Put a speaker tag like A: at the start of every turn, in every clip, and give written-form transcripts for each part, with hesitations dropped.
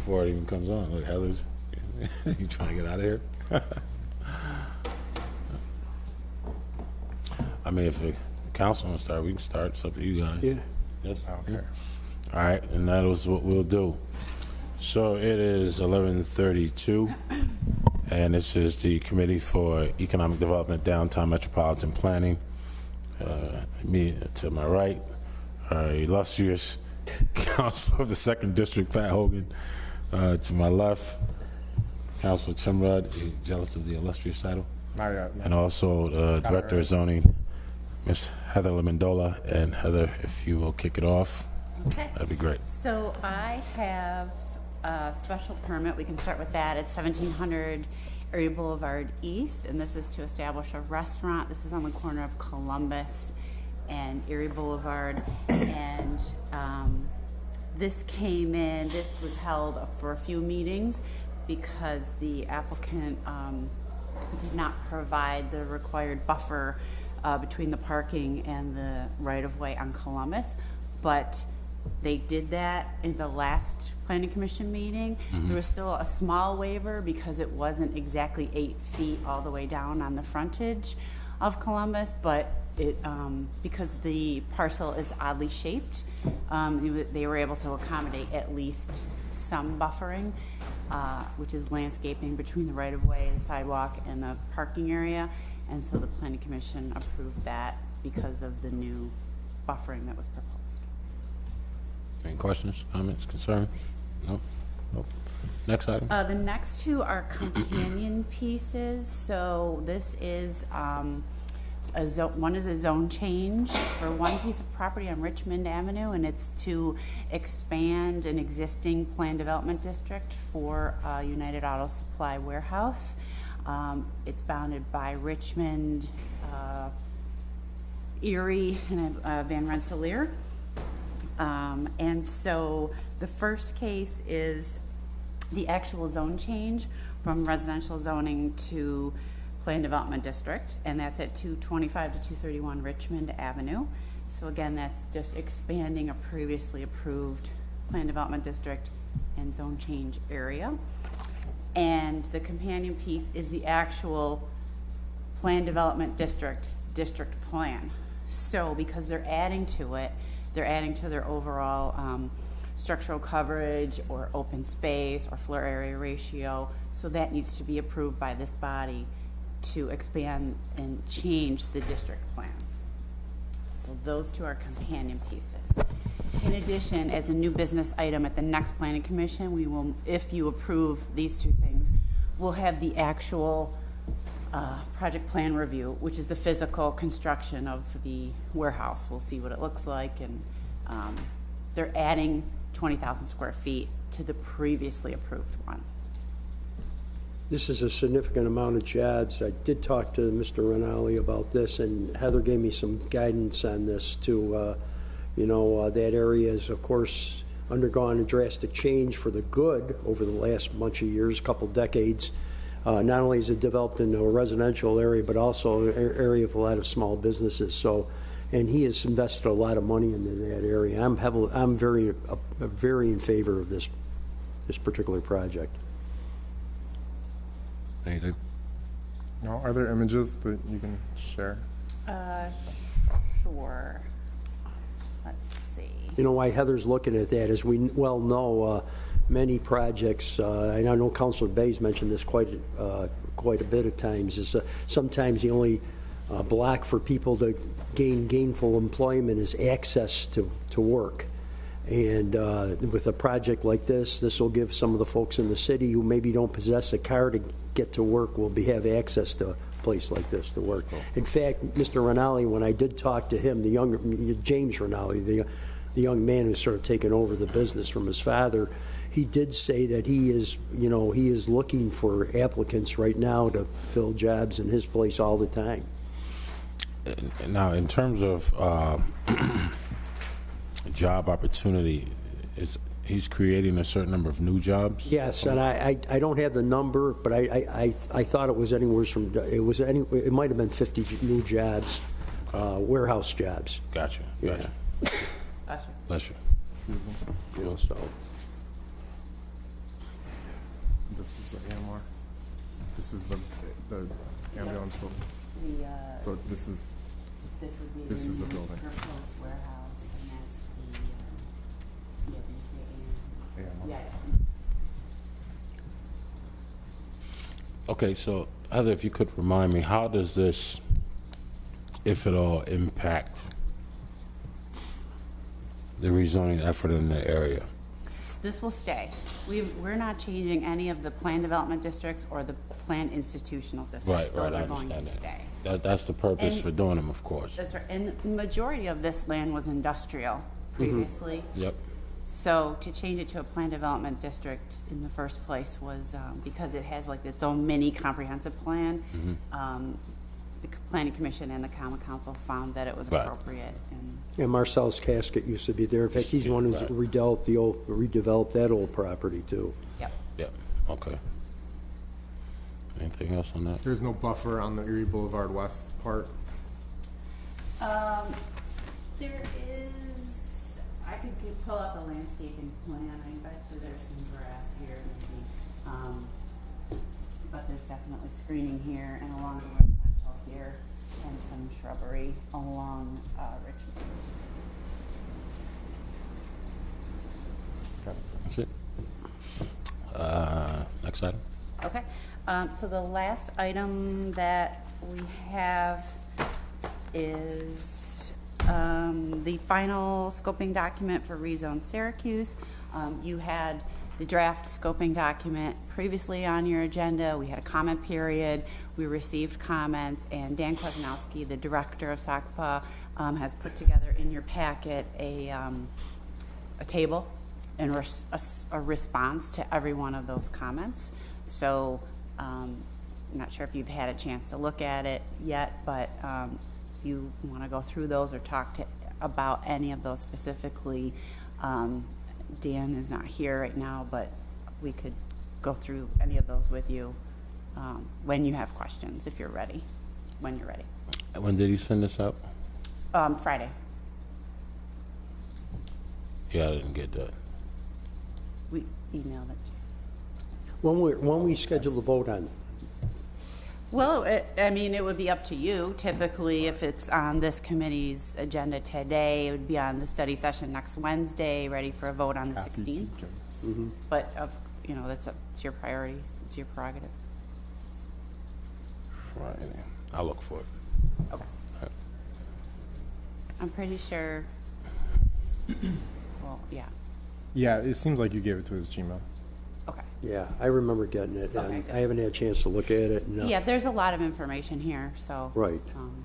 A: before it even comes on. Look, Heather's, you trying to get out of here? I mean, if the council wants to start, we can start. It's up to you guys.
B: Yeah.
A: Yes?
C: Okay.
A: All right, and that is what we'll do. So it is 11:32, and this is the Committee for Economic Development, Downtown Metropolitan Planning. Me to my right, our illustrious Councilor of the 2nd District, Pat Hogan. To my left, Councilor Tim Rudd, jealous of the illustrious title.
C: Not yet.
A: And also Director of Zoning, Ms. Heather Lamondola. And Heather, if you will kick it off,
D: Okay.
A: that'd be great.
D: So I have a special permit. We can start with that. It's 1700 Erie Boulevard East, and this is to establish a restaurant. This is on the corner of Columbus and Erie Boulevard. And this came in, this was held for a few meetings because the applicant did not provide the required buffer between the parking and the right-of-way on Columbus, but they did that in the last planning commission meeting. There was still a small waiver because it wasn't exactly 8 feet all the way down on the frontage of Columbus, but it because the parcel is oddly shaped, they were able to accommodate at least some buffering, which is landscaping between the right-of-way, the sidewalk, and the parking area. And so the planning commission approved that because of the new buffering that was proposed.
A: Any questions, comments, concerns? No? Nope. Next item.
D: The next two are companion pieces. So this is one is a zone change. It's for one piece of property on Richmond Avenue, and it's to expand an existing planned development district for United Auto Supply warehouse. It's bounded by Richmond, Erie, and Van Rensselaer. And so the first case is the actual zone change from residential zoning to planned development district, and that's at 225 to 231 Richmond Avenue. So again, that's just expanding a previously approved planned development district and zone change area. And the companion piece is the actual planned development district plan. So because they're adding to it, they're adding to their overall structural coverage or open space or floor area ratio. So that needs to be approved by this body to expand and change the district plan. So those two are companion pieces. In addition, as a new business item at the next planning commission, we will, if you approve these two things, we'll have the actual project plan review, which is the physical construction of the warehouse. We'll see what it looks like, and they're adding 20,000 square feet to the previously approved one.
B: This is a significant amount of jobs. I did talk to Mr. Rinaldi about this, and Heather gave me some guidance on this too. That area has, of course, undergone a drastic change for the good over the last bunch of years, couple decades. Not only is it developed into a residential area, but also an area of a lot of small businesses. So, and he has invested a lot of money into that area. I'm very in favor of this particular project.
A: Anything?
C: No, are there images that you can share?
D: Sure. Let's see.
B: You know why Heather's looking at that, as we well know, many projects, and I know Councilor Bay's mentioned this quite a bit of times, is sometimes the only block for people to gain gainful employment is access to work. And with a project like this will give some of the folks in the city who maybe don't possess a car to get to work will have access to a place like this to work. In fact, Mr. Rinaldi, when I did talk to him, James Rinaldi, the young man who's sort of taken over the business from his father, he did say that he is looking for applicants right now to fill jobs in his place all the time.
A: Now, in terms of job opportunity, he's creating a certain number of new jobs?
B: Yes, and I don't have the number, but I thought it was anywhere from, it might have been 50 new jobs, warehouse jobs.
A: Gotcha.
C: this is the AMR. This is the ambulance building. So this is
D: This would be
C: This is the building.
D: proposed warehouse, and that's the, did you say
C: AMR.
D: Yeah.
A: Okay, so Heather, if you could remind me, how does this, if at all, impact the rezoning effort in the area?
D: This will stay. We're not changing any of the planned development districts or the planned institutional districts.
A: Right,
D: Those
A: I
D: are going to
A: understand
D: stay.
A: That's the purpose
D: And-
A: for doing them, of course.
D: That's right. And the majority of this land was industrial previously.
A: Yep,
D: So to change it to a planned development district in the first place was because it has like its own mini comprehensive plan. The planning commission and the common council found that it was
A: Right.
D: appropriate. And
B: And Marcel's Casket used to be there. In fact, he's the one who's
A: Right.
B: redeveloped that old property, too.
D: yep.
A: yep, okay. Anything else on that?
C: There's no buffer on the Erie Boulevard West part.
D: There is, I could pull out the landscaping plan. I bet you there's some grass here maybe. But there's definitely screening here and along the residential here and some shrubbery along Richmond.
A: That's it? Next item?
D: Okay, so the last item that we have is the final scoping document for rezone Syracuse. You had the draft scoping document previously on your agenda. We had a comment period. We received comments, and Dan Kwasnowski, the director of SACPA, has put together in your packet a table and a response to every one of those comments. So I'm not sure if you've had a chance to look at it yet, but you want to go through those or talk about any of those specifically. Dan is not here right now, but we could go through any of those with you when you have questions, if you're ready, when you're ready.
A: When did you send this out?
D: Friday.
A: Yeah, I didn't get that.
D: We emailed it.
B: When we schedule the vote on,
D: Well, I mean, it would be up to you. Typically, if it's on this committee's agenda today, it would be on the study session next Wednesday, ready for a vote on the 16th. But, that's it's your priority. It's your prerogative.
A: Friday. I'll look for it.
D: Okay. I'm pretty sure, well, yeah,
C: Yeah, it seems like you gave it to his Gmail.
D: okay.
B: yeah, I remember getting it,
D: Okay,
B: and
D: good.
B: I haven't had a chance to look at it. And,
D: Yeah, there's a lot of information here, so.
B: Right.
D: um,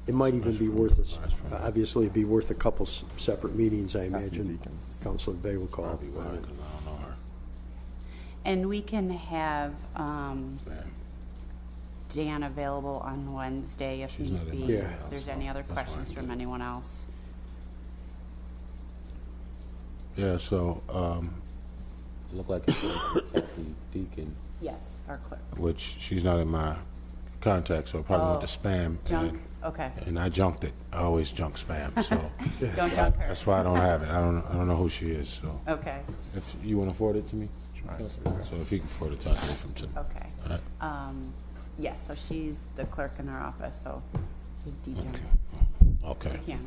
B: It might even be worth, obviously, it'd be worth a couple separate meetings, I imagine.
C: Deacons.
B: Councilor Bay will call.
A: Probably why, 'cause I don't know her.
D: And we can have
A: Man.
D: Dan available on Wednesday if
A: She's
D: need
A: not in my
D: be.
B: Yeah.
D: If there's any other
A: That's why
D: questions
A: I
D: from
A: did.
D: anyone else.
A: Yeah, so, look like it's Kathy Deacon,
D: Yes, our clerk.
A: which she's not in my contact, so it probably went to spam.
D: Junk, okay.
A: And I junked it. I always junk spam, so
D: Don't junk her.
A: that's why I don't have it. I don't know who she is, so.
D: Okay,
A: If you want to forward it to me? So if you can forward it to us, from Tim.
D: okay.
A: All right.
D: Yes, so she's the clerk in our office, so you deep down.
A: Okay.
D: Yeah.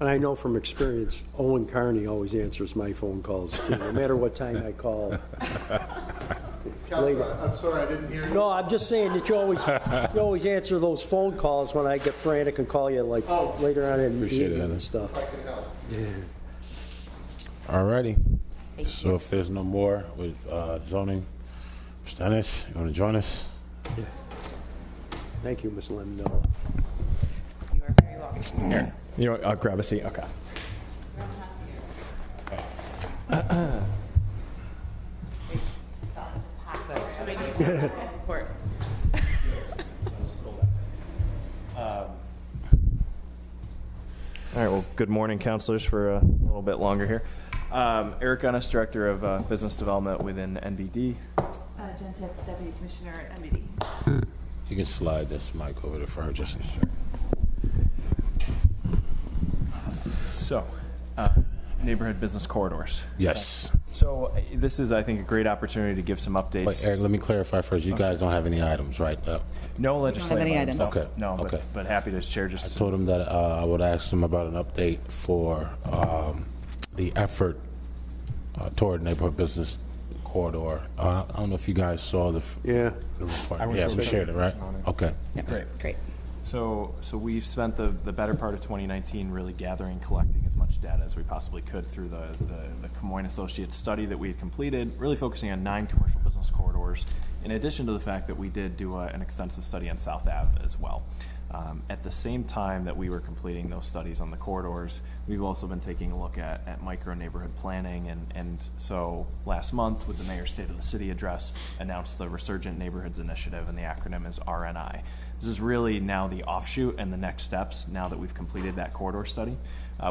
B: And I know from experience, Owen Carney always answers my phone calls, too, no matter what time I call.
E: Counselor, I'm sorry, I didn't hear you.
B: No, I'm just saying that you always answer those phone calls when I get frantic and call you like
E: Oh.
B: later on in the
A: Appreciate it,
B: evening
A: Heather.
B: and stuff.
E: I can help.
A: All righty.
D: Thank
A: So if there's no more with zoning, Mr. Ennis, you want to join us?
B: Thank you, Ms. Lemon.
D: You are very welcome.
F: You know, I'll grab a seat. Okay.
D: Support.
F: All right. Well, good morning, counselors, for a little bit longer here. Eric Gunnis, Director of Business Development within NBD.
G: Jen Tip, Deputy Commissioner at MED.
A: You can slide this mic over to her just.
F: So, neighborhood business corridors.
A: Yes.
F: So this is, I think, a great opportunity to give some updates.
A: Wait, Eric, let me clarify first. You guys don't have any items, right?
F: No legislative
E: any
F: items.
E: items.
A: Okay,
F: No,
A: okay.
F: but happy to share
A: I
F: just.
A: told him that I would ask him about an update for the effort toward neighborhood business corridor. I don't know if you guys saw the
B: Yeah.
A: report.
C: I went
A: Yeah,
C: to
A: we
C: a
A: shared it, right?
C: on it.
A: Okay.
F: Great.
E: Great.
F: So we've spent the better part of 2019 really gathering, collecting as much data as we possibly could through the Camoin Associates study that we had completed, really focusing on 9 commercial business corridors, in addition to the fact that we did do an extensive study on South Ave as well. At the same time that we were completing those studies on the corridors, we've also been taking a look at micro neighborhood planning, and so last month with the Mayor's State of the City address announced the Resurgent Neighborhoods Initiative, and the acronym is RNI. This is really now the offshoot and the next steps now that we've completed that corridor study.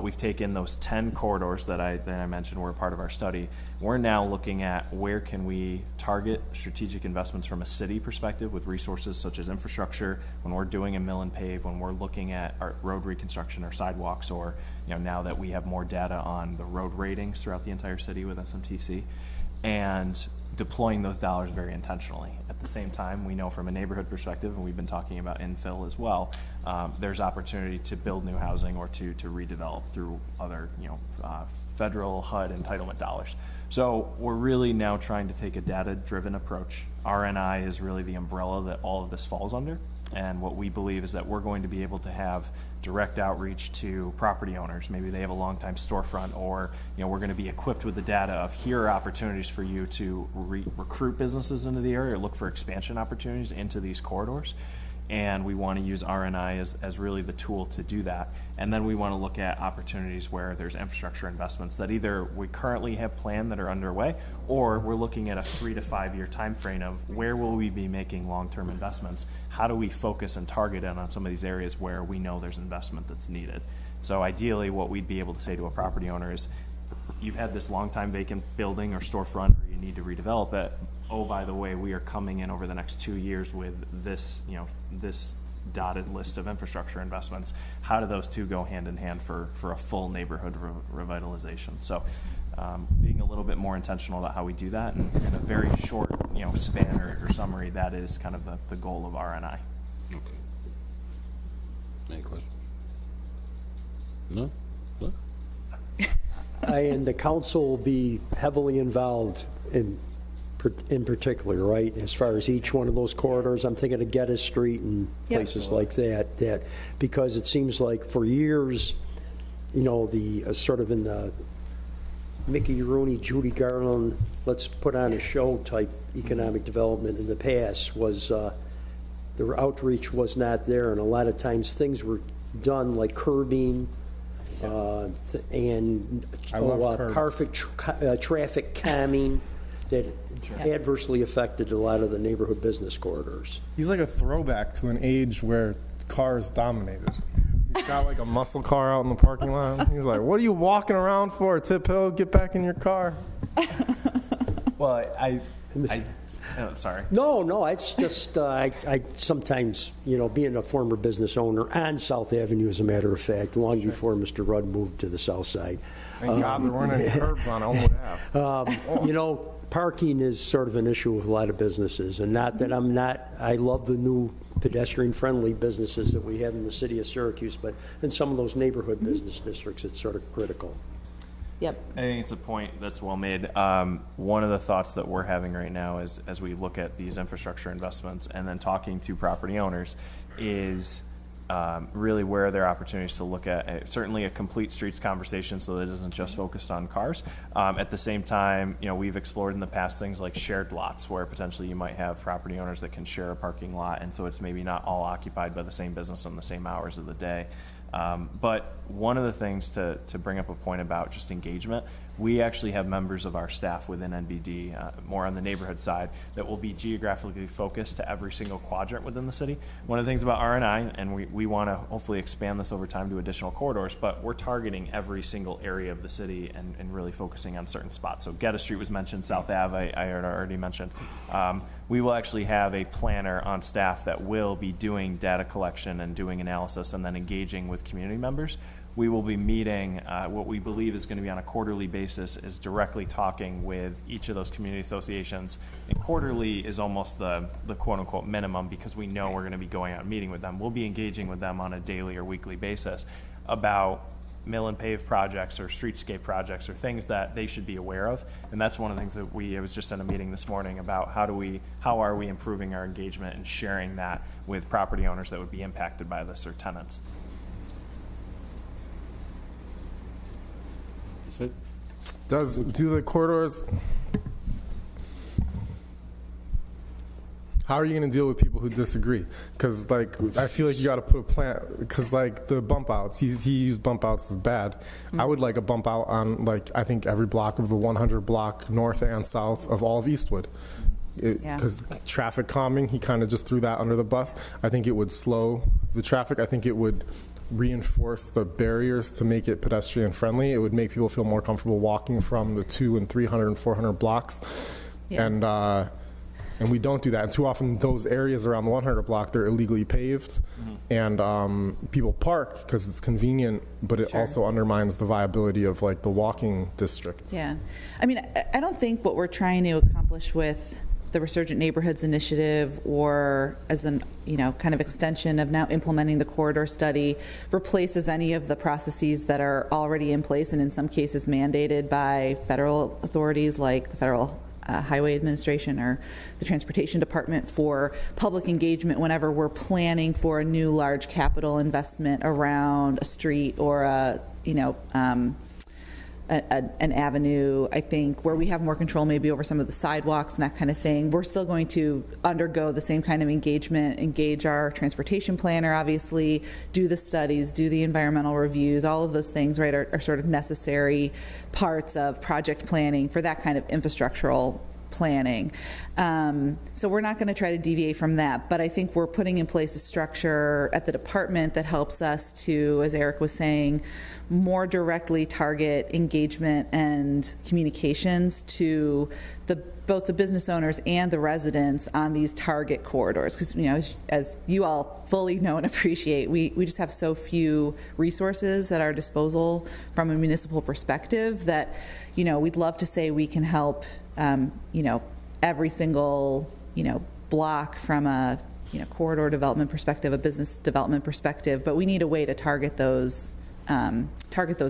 F: We've taken those 10 corridors that I mentioned were a part of our study. We're now looking at where can we target strategic investments from a city perspective with resources such as infrastructure, when we're doing a mill and pave, when we're looking at our road reconstruction or sidewalks, or now that we have more data on the road ratings throughout the entire city with SMTC, and deploying those dollars very intentionally. At the same time, we know from a neighborhood perspective, and we've been talking about infill as well, there's opportunity to build new housing or to redevelop through other federal HUD entitlement dollars. So we're really now trying to take a data-driven approach. RNI is really the umbrella that all of this falls under. And what we believe is that we're going to be able to have direct outreach to property owners. Maybe they have a long-time storefront, or we're going to be equipped with the data of here are opportunities for you to recruit businesses into the area or look for expansion opportunities into these corridors. And we want to use RNI as really the tool to do that. And then we want to look at opportunities where there's infrastructure investments that either we currently have planned that are underway, or we're looking at a 3 to 5 year time frame of where will we be making long-term investments. How do we focus and target in on some of these areas where we know there's investment that's needed? So ideally, what we'd be able to say to a property owner is, you've had this long-time vacant building or storefront, or you need to redevelop it. Oh, by the way, we are coming in over the next 2 years with this, this dotted list of infrastructure investments. How do those two go hand in hand for a full neighborhood revitalization? So being a little bit more intentional about how we do that, and in a very short span or summary, that is kind of the goal of RNI.
A: Okay. Any questions? No? No?
B: And the council will be heavily involved in particular, right, as far as each one of those corridors. I'm thinking of Geddes Street and places like that, because it seems like for years, the sort of in the Mickey Rooney, Judy Garland, let's put on a show type economic development in the past was, the outreach was not there, and a lot of times things were done like curbing, and traffic calming that adversely affected a lot of the neighborhood business corridors.
C: He's like a throwback to an age where cars dominated. He's got like a muscle car out in the parking lot. He's like, "What are you walking around for, Tip Hill? Get back in your car."
F: Well, sorry.
B: No, it's just, I sometimes, being a former business owner on South Avenue, as a matter of fact, long before Mr. Rudd moved to the south side.
C: Thank God there weren't any curbs on Elmwood Ave.
B: Parking is sort of an issue with a lot of businesses, and not that I love the new pedestrian-friendly businesses that we have in the city of Syracuse, but in some of those neighborhood business districts, it's sort of critical.
E: Yep.
F: I think it's a point that's well made. One of the thoughts that we're having right now is, as we look at these infrastructure investments and then talking to property owners, is really where are there opportunities to look at certainly a complete streets conversation, so that it isn't just focused on cars. At the same time, we've explored in the past things like shared lots, where potentially you might have property owners that can share a parking lot, and so it's maybe not all occupied by the same business on the same hours of the day. But one of the things to bring up a point about just engagement, we actually have members of our staff within NBD, more on the neighborhood side, that will be geographically focused to every single quadrant within the city. One of the things about RNI, and we want to hopefully expand this over time to additional corridors, but we're targeting every single area of the city and really focusing on certain spots. So Geddes Street was mentioned, South Ave I had already mentioned. We will actually have a planner on staff that will be doing data collection and doing analysis and then engaging with community members we will be meeting, what we believe is going to be on a quarterly basis, is directly talking with each of those community associations. And quarterly is almost the quote-unquote minimum, because we know we're going to be going out and meeting with them. We'll be engaging with them on a daily or weekly basis about mill and pave projects or streetscape projects or things that they should be aware of. And that's one of the things that I was just in a meeting this morning about how are we improving our engagement and sharing that with property owners that would be impacted by this or tenants.
A: That's it?
C: Do the corridors, how are you going to deal with people who disagree? Because, like, I feel like you got to put a plan, because, like, the bump outs, he used bump outs as bad. I would like a bump out on, like, I think every block of the 100 block north and south of all of Eastwood. Because traffic calming, he kind of just threw that under the bus. I think it would slow the traffic. I think it would reinforce the barriers to make it pedestrian friendly. It would make people feel more comfortable walking from the 200 and 300 and 400 blocks. Yeah. And we don't do that. And too often those areas around the 100 block, they're illegally paved. And people park because it's convenient, but it also undermines the viability of, like, the walking district.
E: Yeah. I mean, I don't think what we're trying to accomplish with the Resurgent Neighborhoods Initiative, or as an, kind of extension of now implementing the corridor study, replaces any of the processes that are already in place and in some cases mandated by federal authorities like the Federal Highway Administration or the Transportation Department for public engagement whenever we're planning for a new large capital investment around a street or an avenue. I think where we have more control maybe over some of the sidewalks and that kind of thing, we're still going to undergo the same kind of engagement, engage our transportation planner, obviously, do the studies, do the environmental reviews. All of those things, right, are sort of necessary parts of project planning for that kind of infrastructural planning. So we're not going to try to deviate from that, but I think we're putting in place a structure at the department that helps us to, as Eric was saying, more directly target engagement and communications to both the business owners and the residents on these target corridors. Because, as you all fully know and appreciate, we just have so few resources at our disposal from a municipal perspective that, we'd love to say we can help, every single, block from a, corridor development perspective, a business development perspective, but we need a way to target those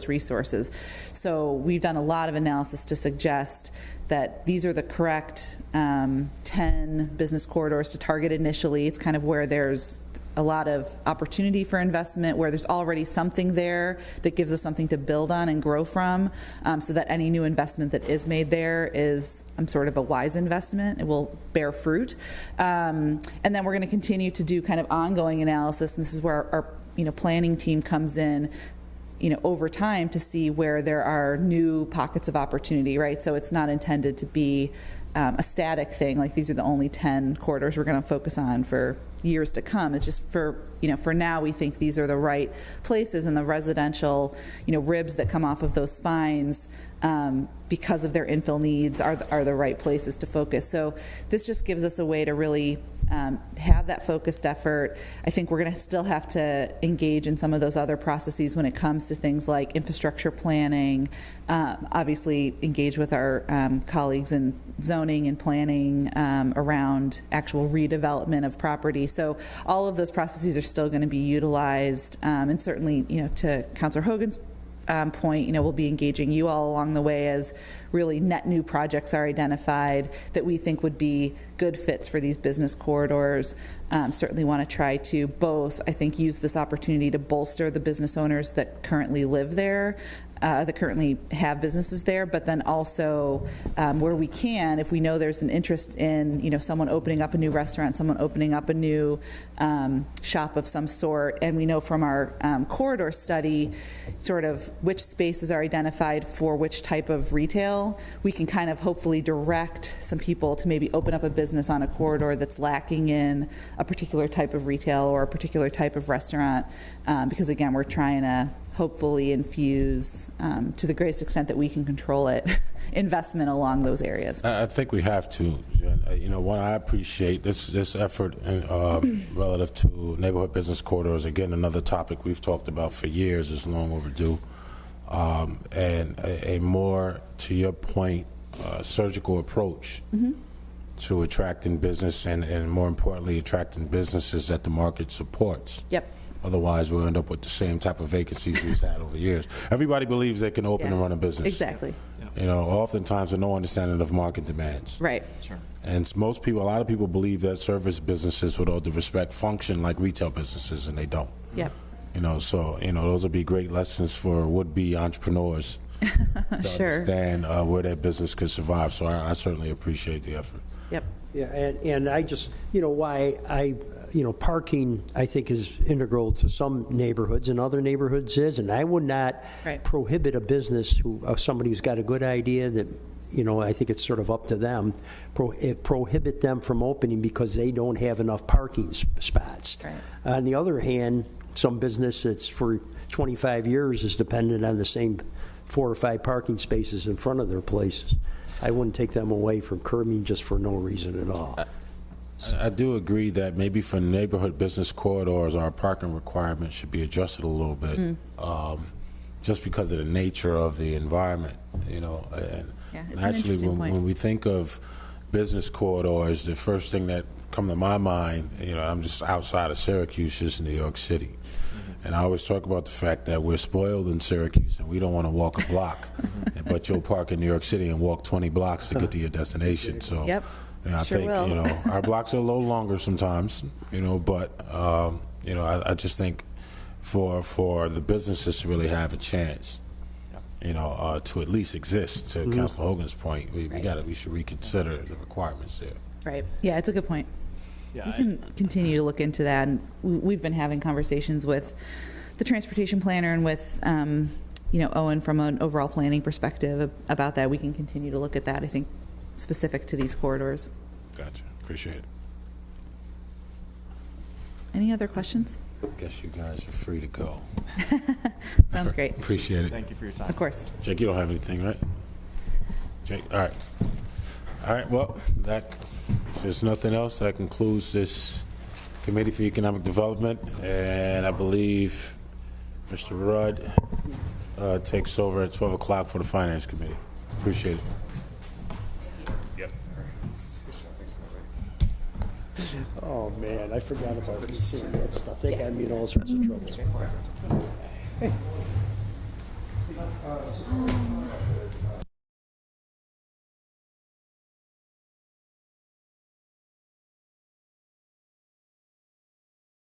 E: resources. So we've done a lot of analysis to suggest that these are the correct 10 business corridors to target initially. It's kind of where there's a lot of opportunity for investment, where there's already something there that gives us something to build on and grow from, so that any new investment that is made there is sort of a wise investment. It will bear fruit. And then we're going to continue to do kind of ongoing analysis, and this is where our planning team comes in, over time, to see where there are new pockets of opportunity, right? So it's not intended to be a static thing, like these are the only 10 corridors we're going to focus on for years to come. It's just for now, we think these are the right places, and the residential, ribs that come off of those spines, because of their infill needs, are the right places to focus. So this just gives us a way to really have that focused effort. I think we're going to still have to engage in some of those other processes when it comes to things like infrastructure planning, obviously engage with our colleagues in zoning and planning around actual redevelopment of property. So all of those processes are still going to be utilized, and certainly, to Councilor Hogan's point, we'll be engaging you all along the way as really net new projects are identified that we think would be good fits for these business corridors. Certainly want to try to both, I think, use this opportunity to bolster the business owners that currently live there, that currently have businesses there, but then also where we can, if we know there's an interest in, someone opening up a new restaurant, someone opening up a new shop of some sort, and we know from our corridor study sort of which spaces are identified for which type of retail, we can kind of hopefully direct some people to maybe open up a business on a corridor that's lacking in a particular type of retail or a particular type of restaurant, because again, we're trying to hopefully infuse is, to the greatest extent that we can control it, investment along those areas.
A: I think we have to, Jen. You know, one, I appreciate this effort relative to neighborhood business corridors. Again, another topic we've talked about for years, is long overdue. And a more, to your point, surgical approach to attracting business and more importantly, attracting businesses that the market supports.
E: Yep.
A: Otherwise, we'll end up with the same type of vacancies we've had over years. Everybody believes they can open and run a business.
E: Exactly.
A: You know, oftentimes with no understanding of market demands.
E: Right.
F: Sure.
A: And a lot of people believe that service businesses, with all due respect, function like retail businesses, and they don't.
E: Yep.
A: You know, so, you know, those would be great lessons for would-be entrepreneurs to
E: Sure.
A: understand where their business could survive. So I certainly appreciate the effort.
E: Yep.
B: Yeah, and I just, parking, I think, is integral to some neighborhoods, and other neighborhoods is, and I would not
E: Right.
B: prohibit a business somebody who's got a good idea that, I think it's sort of up to them, prohibit them from opening because they don't have enough parking spots.
E: Right.
B: On the other hand, some business that's for 25 years is dependent on the same 4 or 5 parking spaces in front of their places. I wouldn't take them away from curbing just for no reason at all.
A: I do agree that maybe for neighborhood business corridors, our parking requirements should be adjusted a little bit, just because of the nature of the environment, And,
E: Yeah, it's
A: and
E: an
A: actually,
E: interesting point.
A: when we think of business corridors, the first thing that come to my mind, I'm just outside of Syracuse, is New York City. And I always talk about the fact that we're spoiled in Syracuse and we don't want to walk a block, but you'll park in New York City and walk 20 blocks to get to your destination. So,
E: Yep.
A: I
E: Sure
A: think,
E: will.
A: our blocks are a little longer sometimes, but, I just think for the businesses to really have a chance, to at least exist, to Councilor Hogan's point, we should reconsider the requirements there.
E: Right. Yeah, it's a good point.
F: Yeah,
E: We can continue to look into that. And we've been having conversations with the transportation planner and with, Owen from an overall planning perspective about that. We can continue to look at that, I think, specific to these corridors.
A: Gotcha. Appreciate it.
E: Any other questions?
A: Guess you guys are free to go.
E: Sounds great.
A: Appreciate it.
F: Thank you for your time.
E: Of course.
A: Jake, you don't have anything, right? Jake, all right. All right, well, if there's nothing else, that concludes this Committee for Economic Development, and I believe Mr. Rudd takes over at 12 o'clock for the Finance Committee. Appreciate it. Yep.
B: Oh, man, I forgot about seeing that stuff. They got me in all sorts of trouble.